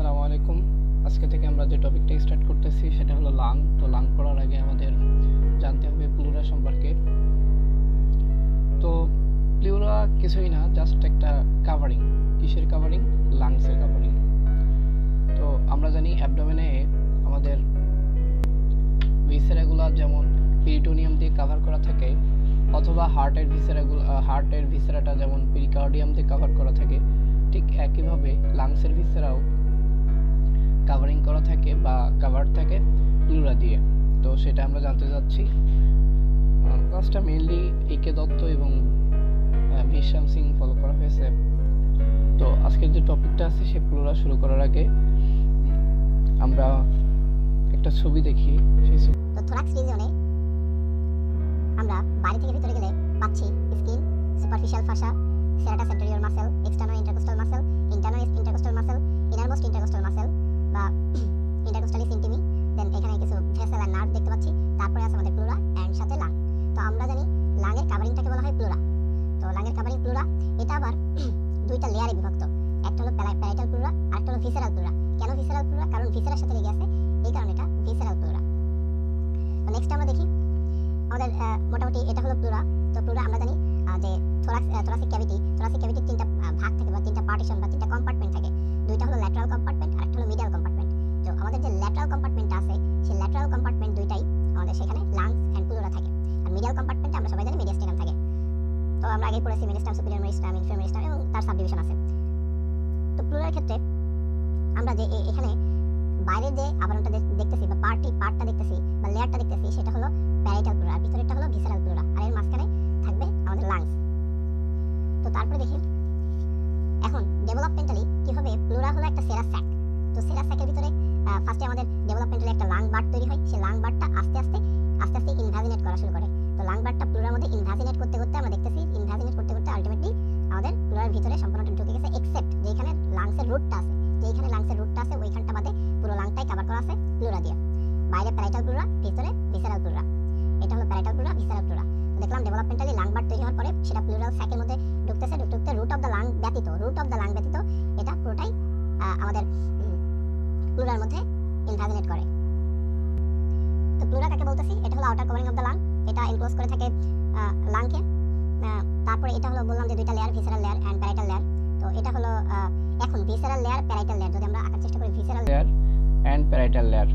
আসসালামু আলাইকুম। আজকে থেকে আমরা যে টপিকটা স্টার্ট করতেছি সেটা হলো লাং। তো লাং পড়ার আগে আমাদের জানতে হবে প্লুরা সম্পর্কে। তো প্লুরা কিছুই না, জাস্ট একটা কাভারিং। কিসের কাভারিং? লাংসের কাভারিং। তো আমরা জানি অ্যাবডোমেনে আমাদের ভিসেরাগুলো যেমন পেরিটোনিয়াম দিয়ে কভার করা থাকে, অথবা হার্টের ভিসেরাটা যেমন পেরিকার্ডিয়াম দিয়ে কভার করা থাকে, ঠিক একইভাবে লাংসের ভিসেরাও কাভারিং করা থাকে বা কাভার থাকে প্লুরা দিয়ে। তো সেটা আমরা জানতে যাচ্ছি। ক্লাসটা মেইনলি একে দত্ত এবং ভিশ্যাম সিং ফলো করা হয়েছে। তো আজকের যে টপিকটা আছে সে প্লুরা শুরু করার আগে আমরা একটা ছবি দেখি। সেই তো থোরাক্স রিজিয়নে আমরা বাইরে থেকে ভিতরে গেলে পাচ্ছি skin, superficial fascia, serratus anterior muscle, external intercostal muscle, internal intercostal muscle, innermost intercostal muscle বা ইন্টারকোস্টালিস ইন্টিমি। দেন এখানে কিছু ভেসেল আর নার্ভ দেখতে পাচ্ছি। তারপরে আছে আমাদের প্লুরা এন্ড সাথে লাং। তো আমরা জানি লাংয়ের কাভারিংটাকে বলা হয় প্লুরা। তো লাংয়ের কাভারিং প্লুরা, এটা আবার দুইটা লেয়ারে বিভক্ত। একটা হলো প্যারাইটাল প্লুরা আর একটা হলো ভিসেরাল প্লুরা। কেন ভিসেরাল প্লুরা? কারণ ভিসেরার সাথে লেগে আছে, এই কারণে এটা ভিসেরাল প্লুরা। তো নেক্সট আমরা দেখি আমাদের মোটামুটি এটা হলো প্লুরা। তো প্লুরা আমরা জানি যে থোরাসিক ক্যাভিটির তিনটা ভাগ থাকে বা তিনটা পার্টিশন বা তিনটা কম্পার্টমেন্ট থাকে। দুইটা হলো ল্যাটারাল কম্পার্টমেন্ট আর একটা হলো মিডিয়াল কম্পার্টমেন্ট। তো আমাদের যে ল্যাটারাল কম্পার্টমেন্ট আছে সেই ল্যাটারাল কম্পার্টমেন্ট দুইটাই আমাদের সেখানে লাংস এন্ড প্লুরা থাকে। আর মিডিয়াল কম্পার্টমেন্টে আমরা সবাই জানি মিডিয়াস্টাইনাম থাকে। তো আমরা আগে পড়েছি মিডিয়াস্টাইনাম, সুপিরিয়র মেরিস্টাইনাম, ইনফেরিয়র মেরিস্টাইনাম এবং তার সাবডিভিশন আছে। তো প্লুরার ক্ষেত্রে আমরা যে এখানে বাইরের যে আবরণটা দেখতেছি বা পার্টটা দেখতেছি বা লেয়ারটা দেখতেছি সেটা হলো প্যারাইটাল প্লুরা, আর ভিতরেরটা হলো ভিসেরাল প্লুরা, আর এর মাঝখানে থাকবে আমাদের লাংস। তো তারপরে দেখি এখন ডেভেলপমেন্টালি কিভাবে প্লুরা হলো একটা সেরাস স্যাক। তো সেরাস স্যাকের ভিতরে ফার্স্টে আমাদের ডেভেলপমেন্টালি একটা লাং বার্ড তৈরি হয়। সেই লাং বার্ডটা আস্তে আস্তে ইনভ্যাজিনেট করা শুরু করে। তো লাং বার্ডটা প্লুরার মধ্যে ইনভ্যাজিনেট করতে করতে আমরা দেখতেছি ইনভ্যাজিনেট করতে করতে আলটিমেটলি আমাদের প্লুরার ভিতরে সম্পূর্ণটা ঢুকে গেছে, এক্সেপ্ট যেখানে লাংসের রুটটা আছে। যেখানে লাংসের রুটটা আছে ওইখানটা বাদে পুরো লাংটাই কভার করা আছে প্লুরা দিয়ে। বাইরে প্যারাইটাল প্লুরা, ভিতরে ভিসেরাল প্লুরা। এটা হলো প্যারাইটাল প্লুরা, ভিসেরাল প্লুরা। তো দেখলাম ডেভেলপমেন্টালি লাং বার্ড তৈরি হওয়ার পরে সেটা প্লুরাল স্যাকের মধ্যে ঢুকতেছে, ঢুকতে রুট অফ দ্য লাং ব্যতীত এটা পুরোটাই আমাদের প্লুরার মধ্যে ইনভ্যাজিনেট করে। তো প্লুরা কাকে বলতেছি? এটা হলো outer covering of the lung. এটা এনক্লোজ করে থাকে লাংকে। তারপরে এটা হলো বললাম যে দুইটা layer, visceral layer and parietal layer. তো এটা হলো এখন ভিসেরাল লেয়ার, প্যারাইটাল লেয়ার যদি আমরা আঁকার চেষ্টা করি, visceral layer and parietal layer.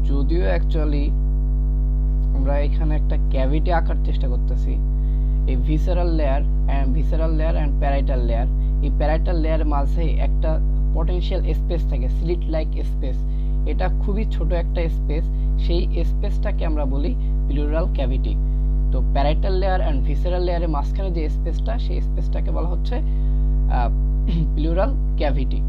যদিও অ্যাকচুয়ালি আমরা এখানে একটা ক্যাভিটি আঁকার চেষ্টা করতেছি। এই visceral layer and parietal layer, এই প্যারাইটাল লেয়ার মাঝে একটা পটেনশিয়াল স্পেস থাকে, স্লিট লাইক স্পেস। এটা খুবই ছোট একটা স্পেস, সেই স্পেসটাকে আমরা বলি প্লুরাল ক্যাভিটি। তো প্যারাইটাল লেয়ার এন্ড ভিসেরাল লেয়ারের মাঝখানে যে স্পেসটা, সেই স্পেসটাকে বলা হচ্ছে প্লুরাল ক্যাভিটি।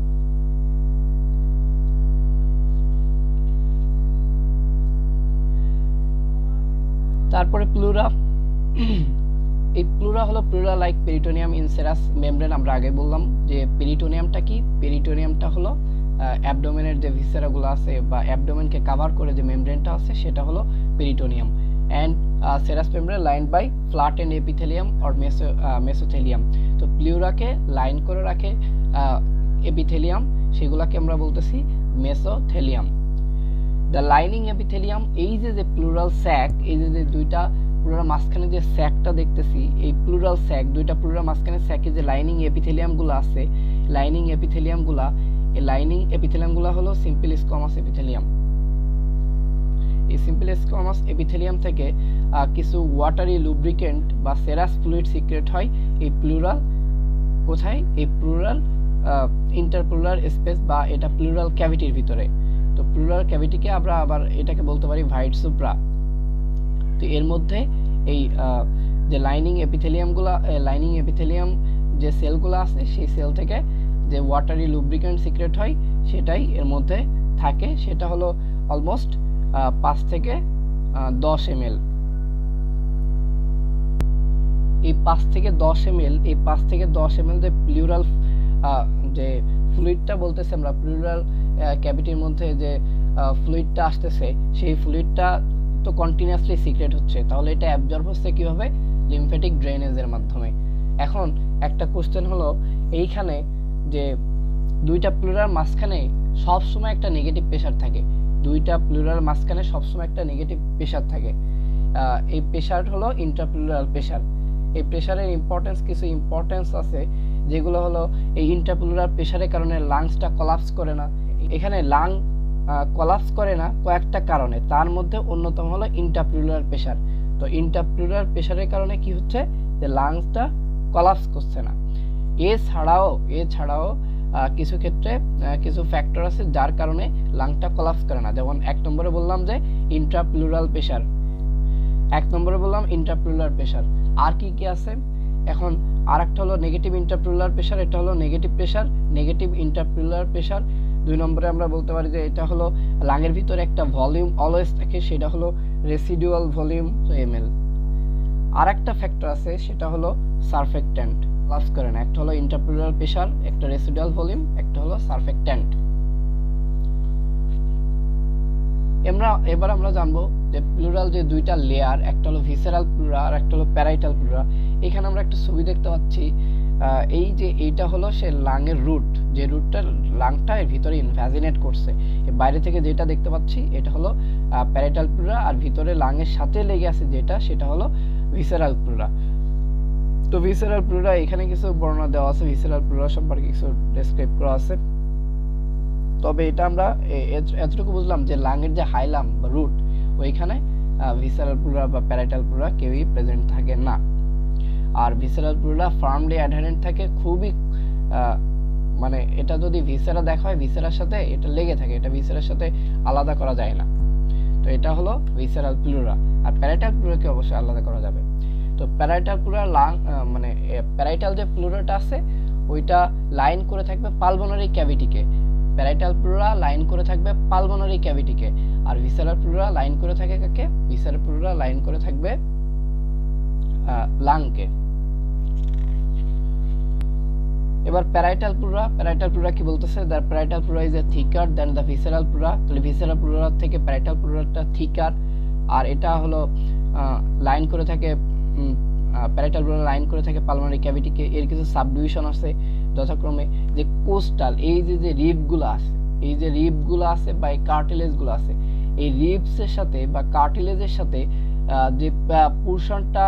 তারপরে প্লুরা, এই প্লুরা হলো pleura like peritoneum in serous membrane. আমরা আগে বললাম যে পেরিটোনিয়ামটা কি। পেরিটোনিয়ামটা হলো অ্যাবডোমেনের যে ভিসেরাগুলো আছে বা অ্যাবডোমেনকে কভার করে যে মেমব্রেনটা আছে সেটা হলো peritoneum. And serous membrane line by flattened epithelium or mesothelium. তো প্লুরাকে লাইন করে রাখে এপিথেলিয়াম, সেগুলোকে আমরা বলতেছি মেসোথেলিয়াম। দ্য লাইনিং এপিথেলিয়াম, এই যে প্লুরাল স্যাক, এই যে দুইটা প্লুরার মাঝখানে যে স্যাকটা দেখতেছি, এই প্লুরাল স্যাক, দুইটা প্লুরার মাঝখানে স্যাকে যে লাইনিং এপিথেলিয়ামগুলো আছে, লাইনিং এপিথেলিয়ামগুলো হলো সিম্পল স্কোয়ামাস এপিথেলিয়াম। এই সিম্পল স্কোয়ামাস এপিথেলিয়াম থেকে কিছু ওয়াটারি লুব্রিকেন্ট বা সেরাস ফ্লুইড সিক্রেট হয় এই প্লুরাল, কোথায়? এই প্লুরাল ইন্টারপ্লুরাল স্পেস বা এটা প্লুরাল ক্যাভিটির ভিতরে। তো প্লুরাল ক্যাভিটিকে আমরা আবার এটাকে বলতে পারি ভাইট সুপ্রা। তো এর মধ্যে এই যে লাইনিং এপিথেলিয়াম যে সেলগুলো আছে, সেই সেল থেকে যে ওয়াটারি লুব্রিকেন্ট সিক্রেট হয় সেটাই এর মধ্যে থাকে। সেটা হলো অলমোস্ট 5 থেকে 10 ml। এই 5 থেকে 10 ml যে প্লুরাল যে ফ্লুইডটা বলতেছে আমরা, প্লুরাল ক্যাভিটির মধ্যে যে ফ্লুইডটা আসতেছে, সেই ফ্লুইডটা তো কন্টিনিউয়াসলি সিক্রেট হচ্ছে। তাহলে এটা অ্যাবজর্ব হচ্ছে কিভাবে? লিম্ফ্যাটিক ড্রেনেজের মাধ্যমে। এখন একটা কোশ্চেন হলো, এইখানে যে দুইটা প্লুরার মাঝখানে সবসময় একটা নেগেটিভ প্রেশার থাকে, দুইটা প্লুরার মাঝখানে সবসময় একটা নেগেটিভ প্রেশার থাকে। এই প্রেশার হলো ইন্ট্রাপ্লুরাল প্রেশার। এই প্রেশারের কিছু ইম্পর্টেন্স আছে, যেগুলো হলো এই ইন্ট্রাপ্লুরাল প্রেশারের কারণে লাংসটা কলাপস করে না। এখানে লাং কলাপস করে না কয়েকটা কারণে, তার মধ্যে অন্যতম হলো ইন্ট্রাপ্লুরাল প্রেশার। তো ইন্ট্রাপ্লুরাল প্রেশারের কারণে কি হচ্ছে, যে লাংসটা কলাপস করছে না। এছাড়াও কিছু ক্ষেত্রে কিছু ফ্যাক্টর আছে যার কারণে লাংটা কলাপস করে না। যেমন 1 নম্বরে বললাম যে ইন্ট্রাপ্লুরাল প্রেশার, 1 নম্বরে বললাম ইন্ট্রাপ্লুরাল প্রেশার। আর কি কি আছে, এখন আরেকটা হলো নেগেটিভ ইন্ট্রাপ্লুরাল প্রেশার, এটা হলো নেগেটিভ প্রেশার, নেগেটিভ ইন্ট্রাপ্লুরাল প্রেশার। 2 নম্বরে আমরা বলতে পারি যে এটা হলো লাংয়ের ভিতরে একটা ভলিউম অলওয়েজ থাকে, সেটা হলো রেসিডুয়াল ভলিউম ml। আরেকটা ফ্যাক্টর আছে, সেটা হলো সারফেক্ট্যান্ট, কলাপস করে না। একটা হলো ইন্ট্রাপ্লুরাল প্রেশার, একটা রেসিডুয়াল ভলিউম, একটা হলো সারফেক্ট্যান্ট। এবার আমরা জানবো যে প্লুরাল যে দুইটা লেয়ার, একটা হলো ভিসেরাল প্লুরা আর একটা হলো প্যারাইটাল প্লুরা। এখানে আমরা একটা ছবি দেখতে পাচ্ছি, এই যে এইটা হলো সে লাংয়ের রুট, যে রুটটা লাংটা এর ভিতরে ইনভ্যাজিনেট করছে। বাইরে থেকে যেটা দেখতে পাচ্ছি এটা হলো প্যারাইটাল প্লুরা, আর ভিতরে লাংয়ের সাথে লেগে আছে যেটা, সেটা হলো ভিসেরাল প্লুরা। তো ভিসেরাল প্লুরা এখানে কিছু বর্ণনা দেওয়া আছে, ভিসেরাল প্লুরা সম্পর্কে কিছু ডেসক্রাইব করা আছে। তবে এটা আমরা এতটুকু বুঝলাম যে লাংয়ের যে হাইলাম বা রুট, ওইখানে ভিসেরাল প্লুরা বা প্যারাইটাল প্লুরা কেউই প্রেজেন্ট থাকে না। আর ভিসেরাল প্লুরা ফার্মলি অ্যাডহেরেন্ট থাকে, খুবই মানে এটা যদি ভিসেরা দেখা হয় ভিসেরার সাথে এটা লেগে থাকে, এটা ভিসেরার সাথে আলাদা করা যায় না। তো এটা হলো ভিসেরাল প্লুরা। আর প্যারাইটাল প্লুরাকে অবশ্যই আলাদা করা যাবে। তো প্যারাইটাল প্লুরা মানে প্যারাইটাল যে প্লুরাটা আছে ওইটা লাইন করে থাকবে পালমোনারি ক্যাভিটিকে, প্যারাইটাল প্লুরা লাইন করে থাকবে পালমোনারি ক্যাভিটিকে। আর ভিসেরাল প্লুরা লাইন করে থাকে কাকে, ভিসেরাল প্লুরা লাইন করে থাকবে লাংকে। এবার প্যারাইটাল প্লুরা কি বলতেছে, the parietal pleura is a থিকার than the visceral pleura. তাহলে ভিসেরাল প্লুরা থেকে প্যারাইটাল প্লুরাটা থিকার, আর এটা হলো লাইন করে থাকে, প্যারাইটাল প্লুরা লাইন করে থাকে পালমোনারি ক্যাভিটিকে। এর কিছু সাবডিভিশন আছে, যথাক্রমে যে কোস্টাল, এই যে রিবগুলো আছে, এই যে রিবগুলো আছে বা এই কার্টিলেজগুলো আছে, এই রিবসের সাথে বা কার্টিলেজের সাথে যে পোরশনটা,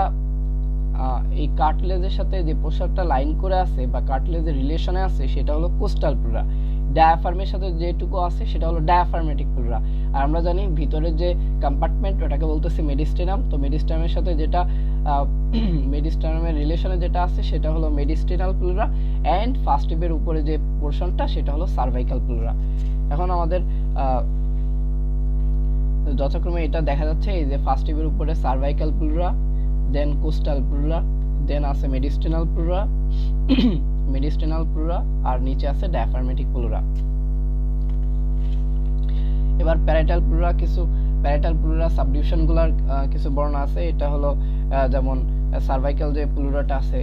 এই কার্টিলেজের সাথে যে পোরশনটা লাইন করে আছে বা কার্টিলেজের রিলেশনে আছে, সেটা হলো কোস্টাল প্লুরা। ডায়াফ্রামের সাথে যেটুকু আছে সেটা হলো ডায়াফ্রামেটিক প্লুরা। আর আমরা জানি ভিতরের যে কম্পার্টমেন্ট ওটাকে বলতেছি মেডিস্টেনাম। তো মেডিস্টেনামের সাথে যেটা মেডিস্টেনামের রিলেশনে যেটা আছে সেটা হলো মেডিস্টেনাল প্লুরা, এন্ড ফার্স্ট রিবের উপরে যে পোরশনটা সেটা হলো সার্ভাইকাল প্লুরা। এখন আমাদের যথাক্রমে এটা দেখা যাচ্ছে, এই যে ফার্স্ট রিবের উপরে সার্ভাইকাল প্লুরা, দেন কোস্টাল প্লুরা, দেন আছে মেডিস্টেনাল প্লুরা, আর নিচে আছে ডায়াফ্রামেটিক প্লুরা। এবার প্যারাইটাল প্লুরা সাবডিভিশনগুলোর কিছু বর্ণনা আছে। এটা হলো যেমন সার্ভাইকাল যে প্লুরাটা আছে,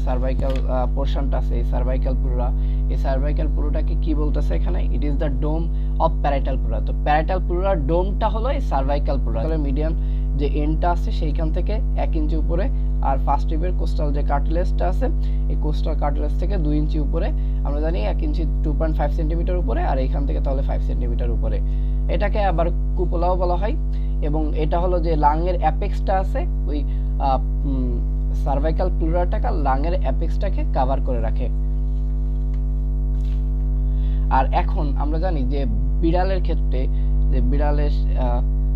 সার্ভাইকাল পোরশনটা আছে, এই সার্ভাইকাল প্লুরা, এই সার্ভাইকাল প্লুরাটাকে কি বলতেছে এখানে, it is the dome of parietal pleura. তো প্যারাইটাল প্লুরার ডোমটা হলো এই সার্ভাইকাল প্লুরা, মিডিয়ান যে এন্ডটা আছে সেইখান থেকে 1 ইঞ্চি উপরে, আর ফার্স্ট রিবের কোস্টাল যে কার্টিলেজটা আছে, এই কোস্টাল কার্টিলেজ থেকে 2 ইঞ্চি উপরে, আমরা জানি 1 ইঞ্চি 2.5 সেন্টিমিটার উপরে, আর এইখান থেকে তাহলে 5 সেন্টিমিটার উপরে। এটাকে আবার কুপোলাও বলা হয়। এবং এটা হলো যে লাংয়ের অ্যাপেক্সটা আছে, ওই সার্ভাইকাল প্লুরাটাকে লাংয়ের অ্যাপেক্সটাকে কভার করে রাখে। আর এখন আমরা জানি যে বিড়ালের ক্ষেত্রে, যে বিড়ালের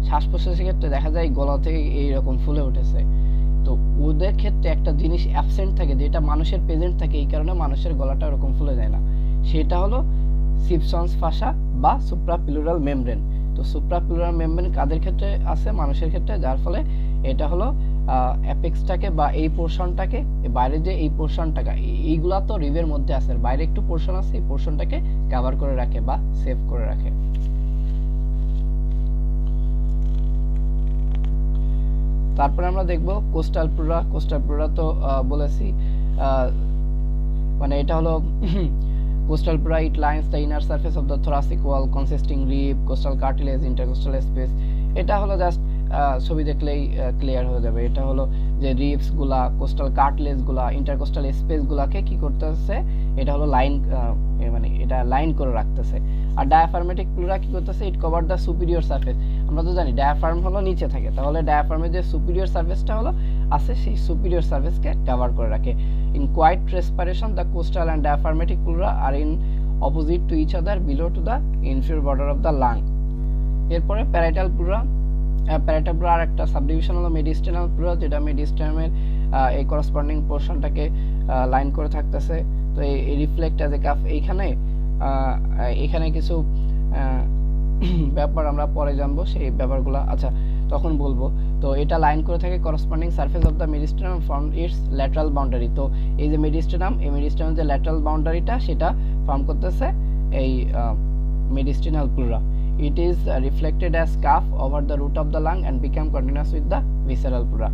শ্বাস প্রশ্বাসের ক্ষেত্রে দেখা যায় গলা থেকে এইরকম ফুলে উঠেছে। তো ওদের ক্ষেত্রে একটা জিনিস অ্যাবসেন্ট থাকে, যেটা মানুষের প্রেজেন্ট থাকে, এই কারণে মানুষের গলাটা ওরকম ফুলে যায় না। সেটা হলো সিপসন্স ফাসা বা সুপ্রাপ্লুরাল মেমব্রেন। তো সুপ্রাপ্লুরাল মেমব্রেন কাদের ক্ষেত্রে আছে, মানুষের ক্ষেত্রে, যার ফলে এটা হলো অ্যাপেক্সটাকে বা এই পোরশনটাকে, বাইরে যে এই পোরশনটাকে, এইগুলা তো রিবের মধ্যে আছে, বাইরে একটু পোরশন আছে, এই পোরশনটাকে কভার করে রাখে বা সেভ করে রাখে। তারপরে আমরা দেখব কোস্টাল প্লুরা। তো বলেছি মানে এটা হলো coastal pura, it lines the inner surface of the thoracic wall consisting rib, coastal cartilage, intercostal space. এটা হলো জাস্ট ছবি দেখলেই ক্লিয়ার হয়ে যাবে। এটা হলো যে রিবস গুলা, কোস্টাল কার্টলেজ গুলা, ইন্টারকোস্টাল স্পেস গুলাকে কি করতেছে, এটা হলো লাইন, মানে এটা লাইন করে রাখতেছে। আর ডায়াফ্রামেটিক প্লুরা কি করতেছে, ইট কভার দ্য সুপিরিয়র সারফেস। আমরা তো জানি ডায়াফ্রাম হলো নিচে থাকে, তাহলে ডায়াফ্রামের যে সুপিরিয়র সারফেসটা হলো আছে, সেই সুপিরিয়র সারফেসকে কভার করে রাখে। In quiet respiration the costal and diaphragmatic pleura are in opposite to each other below to the inferior border of the lung. এরপরে প্যারাইটাল প্লুরা। প্যারাইটাল প্লুরা আর একটা সাবডিভিশন হলো মেডিস্টেনাল প্লুরা, যেটা মেডিস্টেনামের এই করসপন্ডিং পোর্শনটাকে লাইন করে থাকতেছে। তো এই রিফ্লেক্ট অ্যাজ এ কাফ, এখানে কিছু ব্যাপার আমরা পরে জানবো, সেই ব্যাপারগুলো আচ্ছা তখন বলবো। তো এটা লাইন করে থাকে corresponding surface of the mediastinum from its lateral boundary. তো এই যে মেডিস্টেনাম, এই মেডিস্টেনাম যে ল্যাটারাল বাউন্ডারিটা সেটা ফর্ম করতেছে এই মেডিস্টেনাল pleura. It is reflected as cuff over the root of the lung and become continuous with the visceral pleura.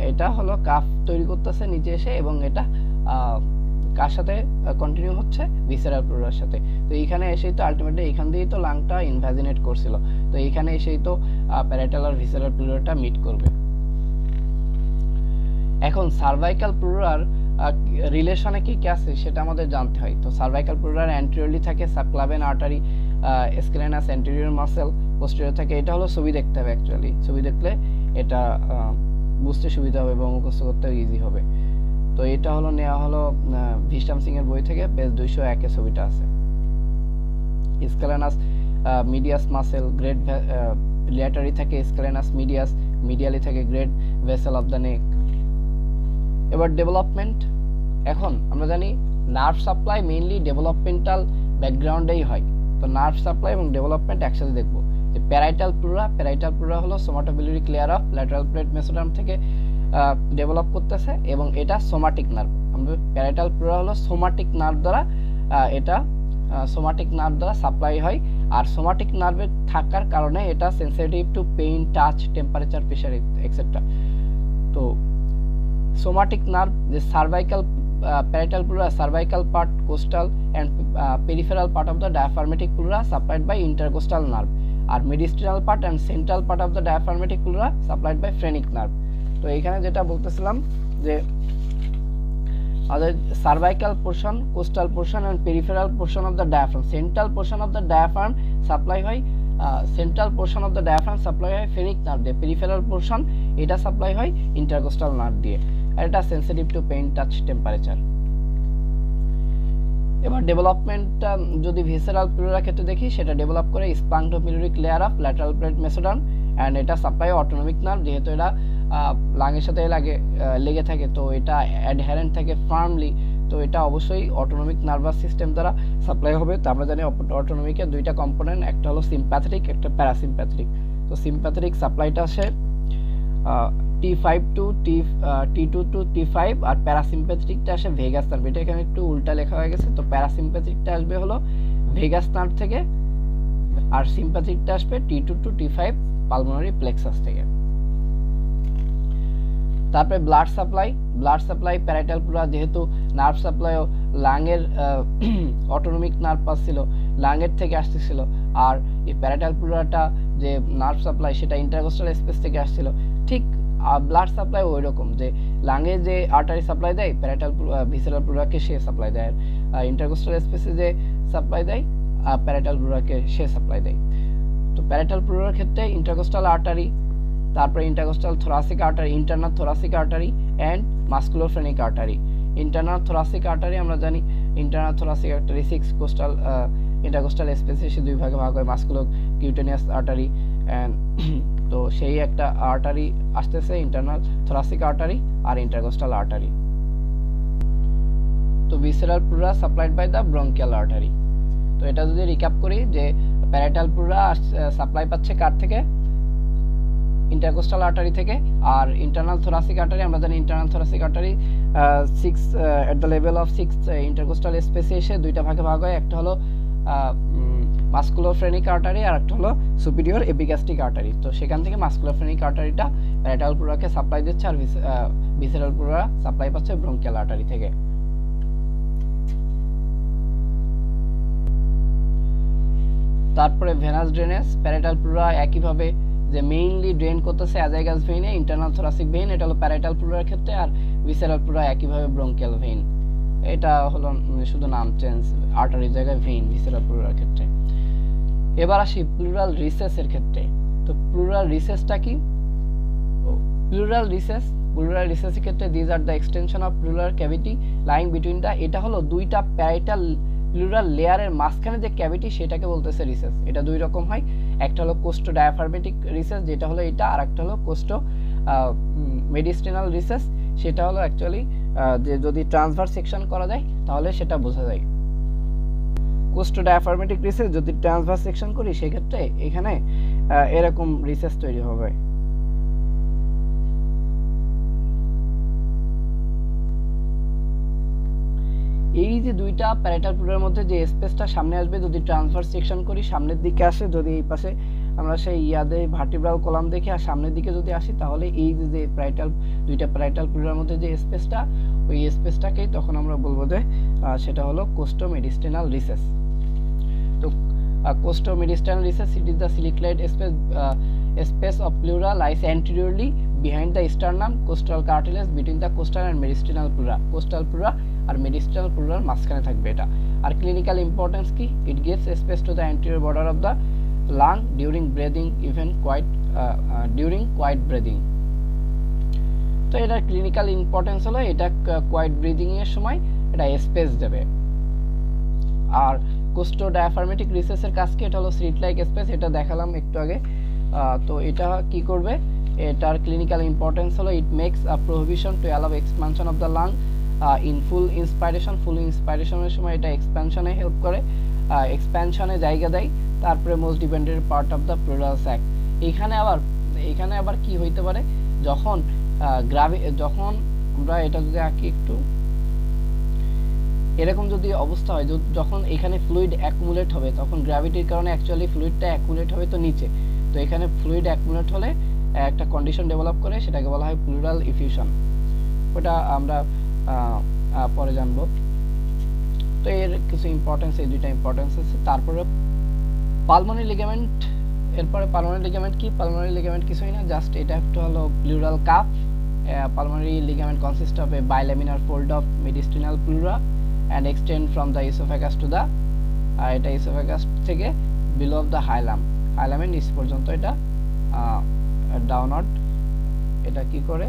এটা হলো কাফ তৈরি করতেছে নিচে এসে, এবং এটা কার সাথে কন্টিনিউ হচ্ছে, ভিসেরাল প্লুরার সাথে। তো এইখানে এসেই তো আলটিমেটলি এখান দিয়েই তো লাংটা ইনভ্যাজিনেট করছিল, তো এইখানে এসেই তো প্যারাইটাল আর ভিসেরাল প্লুরাটা মিট করবে। এখন সার্ভাইকাল প্লুরার রিলেশনে কি কি আছে সেটা আমাদের জানতে হয়। তো সার্ভাইকাল প্লুরার অ্যান্টেরিয়রলি থাকে সাবক্লাভেন আর্টারি, স্ক্লেনাস অ্যান্টেরিয়র মাসেল, পোস্টেরিয়র থাকে। এটা হলো ছবি দেখতে হবে, অ্যাকচুয়ালি ছবি দেখলে এটা বুঝতে সুবিধা হবে এবং মুখস্থ করতে ইজি হবে। তো এটা হলো নেওয়া হলো ভিস্টাম সিং এর বই থেকে, পেজ 201 এ ছবিটা আছে। স্ক্লেনাস মিডিয়াস মাসেল, গ্রেট ল্যাটারি থাকে স্ক্লেনাস মিডিয়াস, মিডিয়ালি থাকে গ্রেট ভেসেল অফ দ্য নেক। এবার ডেভেলপমেন্ট। এখন আমরা জানি নার্ভ সাপ্লাই মেইনলি ডেভেলপমেন্টাল ব্যাকগ্রাউন্ডেই হয়। তো নার্ভ সাপ্লাই এবং ডেভেলপমেন্ট একসাথে দেখব। যে প্যারাইটাল প্লুরা হলো somatopleuric layer of lateral plate mesoderm থেকে ডেভেলপ করতেছে, এবং এটা সোমাটিক নার্ভ। আমরা প্যারাইটাল প্লুরা হলো সোমাটিক নার্ভ দ্বারা, এটা সোমাটিক নার্ভ দ্বারা সাপ্লাই হয়। আর সোমাটিক নার্ভে থাকার কারণে এটা sensitive two pain, touch, temperature, pressure etcetera. তো সোমাটিক নার্ভ, যে cervical parietal pleura, cervical part, coastal and peripheral part of the diaphragmatic pleura supplied by intercostal nerve, আর mediastinal part and central part of the diaphragmatic pleura supplied by phrenic nerve। তো এখানে যেটা বলতেছিলাম যে আমাদের cervical portion, coastal portion and peripheral portion of the diaphragm, central portion of the diaphragm supply হয় central portion of the diaphragm supply হয় phrenic nerve দিয়ে, peripheral portion এটা সাপ্লাই হয় intercostal nerve দিয়ে, আর এটা sensitive to pain, touch, temperature। এবার ডেভেলপমেন্টটা যদি visceral প্লুরার ক্ষেত্রে দেখি, সেটা ডেভেলপ করে splanchnopleuric layer of lateral plate mesoderm, and এটা সাপ্লাই অটোনমিক নার্ভ, যেহেতু এটা লাংয়ের সাথে লেগে থাকে, তো এটা অ্যাডহেরেন্ট থাকে ফার্মলি, তো এটা অবশ্যই অটোনমিক নার্ভাস সিস্টেম দ্বারা সাপ্লাই হবে। তো আমরা জানি অটোনমিকের দুইটা কম্পোনেন্ট, একটা হলো সিম্প্যাথেটিক, একটা প্যারাসিম্প্যাথেটিক। তো সিম্প্যাথেটিক সাপ্লাইটা আসে T5 two T2 two T5, আর প্যারাসিম্প্যাথেটিকটা আসে ভেগাস নার্ভ। এটা এখানে একটু উল্টা লেখা হয়ে গেছে। তো প্যারাসিম্প্যাথেটিকটা আসবে হলো ভেগাস নার্ভ থেকে, আর সিম্প্যাথেটিকটা আসবে T2 two T5 pulmonary plexus থেকে। তারপরে ব্লাড সাপ্লাই প্যারাইটাল প্লুরা, যেহেতু নার্ভ সাপ্লাইও লাংয়ের অটোনমিক নার্ভ পাচ্ছিল, লাংয়ের থেকে আসতেছিল, আর এই প্যারাইটাল প্লুরাটা যে নার্ভ সাপ্লাই সেটা ইন্টারকোস্টাল স্পেস থেকে আসছিল। ঠিক ব্লাড সাপ্লাই ওই রকম, যে লাংয়ে যে আর্টারি সাপ্লাই দেয় প্যারাইটাল ভিসেরাল প্লুরাকে সে সাপ্লাই দেয়, আর ইন্টারকোস্টাল স্পেসে যে সাপ্লাই দেয় প্যারাইটাল প্লুরাকে সে সাপ্লাই দেয়। তো প্যারাইটাল প্লুরার ক্ষেত্রে ইন্টারকোস্টাল আর্টারি, তারপরে intercostal thoracic artery, internal thoracic artery and musculophrenic artery. Internal thoracic artery আমরা জানি, internal thoracic artery 6 costal intercostal স্পেসে সে দুই ভাগে ভাগ হয়, মাস্কুলো কিউটেনিয়াস আর্টারি অ্যান্ড তো সেই একটা আর্টারি আসতেছে ইন্টারনাল থোরাসিক আর্টারি আর ইন্টারকোস্টাল আর্টারি। তো visceral pleura supplied by the bronchial artery. তো এটা যদি রিক্যাপ করি, যে প্যারাইটাল প্লুরা সাপ্লাই পাচ্ছে কার থেকে, ইন্টারকোস্টাল আর্টারি থেকে, আর ইন্টারনাল থোরাসিক আর্টারি আমরা জানি internal thoracic artery 6 at the level of 6 intercostal স্পেসে এসে দুইটা ভাগে ভাগ হয়, একটা হলো মাস্কুলোফ্রেনিক আর্টারি আর একটা হলো সুপিরিয়র এপিগ্যাস্ট্রিক আর্টারি। তো সেখান থেকে মাস্কুলোফ্রেনিক আর্টারিটা প্যারাইটাল প্লুরাকে সাপ্লাই দিচ্ছে, আর ভিসেরাল প্লুরা সাপ্লাই পাচ্ছে ব্রঙ্কিয়াল আর্টারি থেকে। তারপরে ভেনাস ড্রেনেজ, প্যারাইটাল প্লুরা একইভাবে যে মেইনলি ড্রেন করতেছে অ্যাজাইগাস ভেইনে, ইন্টারনাল থোরাসিক ভেইন, এটা হলো প্যারাইটাল প্লুরার ক্ষেত্রে, আর ভিসেরাল প্লুরা একইভাবে ব্রঙ্কিয়াল ভেইন। এটা হলো শুধু নাম চেঞ্জ, আর্টারির জায়গায় ভেইন ভিসেরাল প্লুরার ক্ষেত্রে। এবার আসি প্লুরাল রিসেসের ক্ষেত্রে। তো প্লুরাল রিসেসটা কি? প্লুরাল রিসেসের ক্ষেত্রে this are the extension of pleural cavity lying between the, এটা হলো দুইটা প্যারাইটাল প্লুরাল লেয়ারের মাঝখানে যে ক্যাভিটি সেটাকে বলতেছে রিসেস। এটা দুই রকম হয়, একটা হলো কোস্টো ডায়াফ্রাগমেটিক রিসেস যেটা হলো এটা, আর একটা হলো কোস্টো মেডিস্টিনাল রিসেস, সেটা হলো অ্যাকচুয়ালি যে যদি ট্রান্সভার্স সেকশন করা যায় তাহলে সেটা বোঝা যায়। কোস্টো ডায়াফ্রাগমেটিক রিসেস যদি ট্রান্সভার্স সেকশন করি সেক্ষেত্রে এখানে এরকম রিসেস তৈরি হবে। এই যে দুইটা প্যারাইটাল প্লুরার মধ্যে যে স্পেসটা সামনে আসবে যদি ট্রান্সভার্স সেকশন করি সামনের দিকে আসে, যদি এই পাশে আমরা সেই ভার্টিব্রাল কলাম দেখি আর সামনের দিকে যদি আসি তাহলে এই যে দুইটা প্যারাইটাল প্লুরার মধ্যে যে স্পেসটা, ওই স্পেসটাকেই তখন আমরা বলবো যে সেটা হলো কোস্টো মেডিস্টিনাল রিসেস। তো costomediastinal recess, it is the slit like space of pleura lies anteriorly behind the sternum costal cartilage between the costal and mediastinal pleura, coastal pleura R mediastinal pleura মাঝখানে থাকবে এটা। আর ক্লিনিক্যাল ইম্পর্টেন্স কি? It gives space to the anterior border of the lung during breathing, even during quiet breathing। তো এটার clinical importance হলো এটা quite breathing এর সময় এটা স্পেস দেবে। আর কোস্টো ডায়াফ্রাগমেটিক রিসেসের কাজ কি? এটা হলো স্লিট লাইক স্পেস, এটা দেখালাম একটু আগে। তো এটা কি করবে? এটার ক্লিনিক্যাল ইম্পর্টেন্স হলো it makes a prohibition to allow expansion of the lung in full ইন্সপাইরেশনের সময় এটা এক্সপ্যানশনে হেল্প করে, এক্সপ্যানশনে জায়গা দেয়। তারপরে most dependent part of the pleural sac. এখানে আবার কি হইতে পারে? যখন আমরা এটা যদি আঁকি একটু, এরকম যদি অবস্থা হয় যখন এখানে ফ্লুইড অ্যাকুমুলেট হবে তখন গ্র্যাভিটির কারণে অ্যাকচুয়ালি ফ্লুইডটা অ্যাকুমুলেট হবে তো নিচে, তো এখানে ফ্লুইড অ্যাকুমুলেট হলে একটা কন্ডিশন ডেভেলপ করে সেটাকে বলা হয় প্লুরাল ইফিউশন। ওটা আমরা পরে জানবো। তো এর কিছু ইম্পর্টেন্স, এই দুইটা ইম্পর্টেন্স আছে। তারপরে পালমোনারি লিগামেন্ট, এরপরে পালমোনারি লিগামেন্ট কি? পালমোনারি লিগামেন্ট কিছুই না, জাস্ট এটা একটা হলো pleural cuff. Pulmonary ligament consist of a bilaminar fold of mediastinal pleura and extend from the esophagus to the এটা esophagus থেকে below of the hilum, হাইলামের নিচ পর্যন্ত এটা ডাউনওয়ার্ড এটা কি করে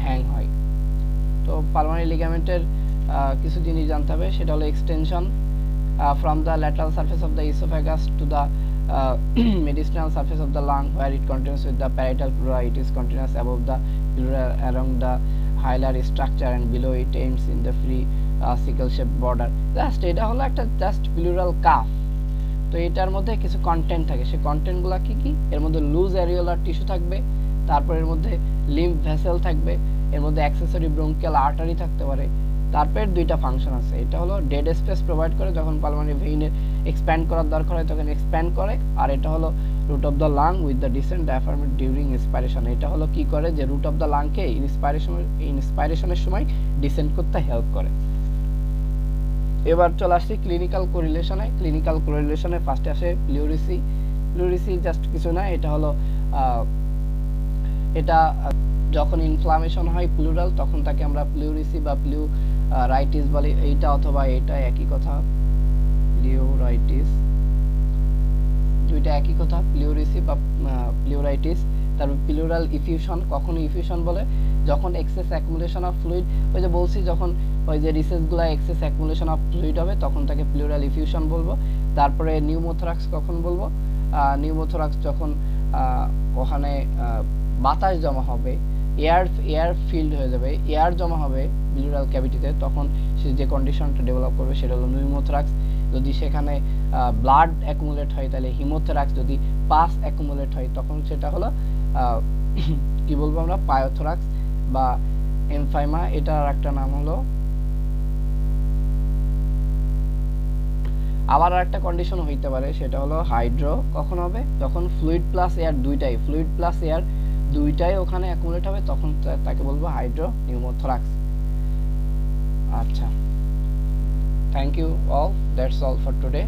হ্যাং হয়। তো পালমোনারি লিগামেন্টের কিছু জিনিস জানতে হবে, সেটা হলো extension from the lateral surface of the esophagus to the mediastinal surface of the lung where it continues with the parietal pleura. It is continuous above the pleura along the hilar structure and below it ends in the free sickle shaped border. Just এটা হলো একটা just plural calf. তো এটার মধ্যে কিছু content থাকে, সেই কন্টেন্টগুলো কি কি? এর মধ্যে লুজ অ্যারিওলার টিস্যু থাকবে, তারপর এর মধ্যে লিম্ফ ভেসেল থাকবে, এর মধ্যে অ্যাক্সেসরি ব্রঙ্কিয়াল আর্টারি থাকতে পারে। তারপর দুইটা ফাংশন আছে, এটা হলো ডেড স্পেস প্রোভাইড করে, যখন পালমোনারি ভেইনের এক্সপ্যান্ড করার দরকার হয় তখন এক্সপ্যান্ড করে। আর এটা হলো root of the lung with the descent diaphragm during inspiration. এটা হলো কি করে? যে রুট অফ দ্য লাংকে ইন্সপাইরেশনের সময় ডিসেন্ড করতে হেল্প করে। এবার চলে আসছি ক্লিনিক্যাল কোরিলেশনে। ক্লিনিক্যাল কোরিলেশনে ফার্স্টে আসে প্লিউরিসি। প্লিউরিসি জাস্ট কিছু না, এটা হলো এটা যখন ইনফ্লামেশন হয় প্লুরাল তখন তাকে আমরা প্লিউরিসি বা প্লিউরাইটিস বলি। এইটা অথবা এটা একই কথা, প্লিউরাইটিস, দুইটা একই কথা, প্লিউরিসি বা প্লিউরাইটিস। তারপর প্লুরাল ইফিউশন, কখন ইফিউশন বলে? যখন এক্সেস অ্যাকুমুলেশন অফ ফ্লুইড, ওই যে বলছি যখন ওই যে রিসেসগুলো এক্সেস অ্যাকুমুলেশন অফ ফ্লুইড হবে তখন তাকে প্লুরাল ইফিউশন বলবো। তারপরে নিউমোথোরাক্স কখন বলবো? নিউমোথোরাক্স যখন ওখানে বাতাস জমা হবে, এয়ার ফিল্ড হয়ে যাবে, এয়ার জমা হবে প্লুরাল ক্যাভিটিতে, তখন সে যে কন্ডিশনটা ডেভেলপ করবে সেটা হলো নিউমোথোরাক্স। যদি সেখানে ব্লাড অ্যাকুমুলেট হয় তাহলে হিমোথোরাক্স, যদি পাস অ্যাকুমুলেট হয় তখন সেটা হলো কি বলবো আমরা? পায়োথোরাক্স বা এমফাইমা। এটার একটা নাম হলো, আবার একটা কন্ডিশন হইতে পারে সেটা হলো হাইড্রো। কখন হবে? যখন ফ্লুইড প্লাস এয়ার দুইটাই ওখানে অ্যাকুমুলেট হবে তখন তাকে বলবো হাইড্রো নিউমোথোরাক্স। আচ্ছা, thank you all, that's all for today.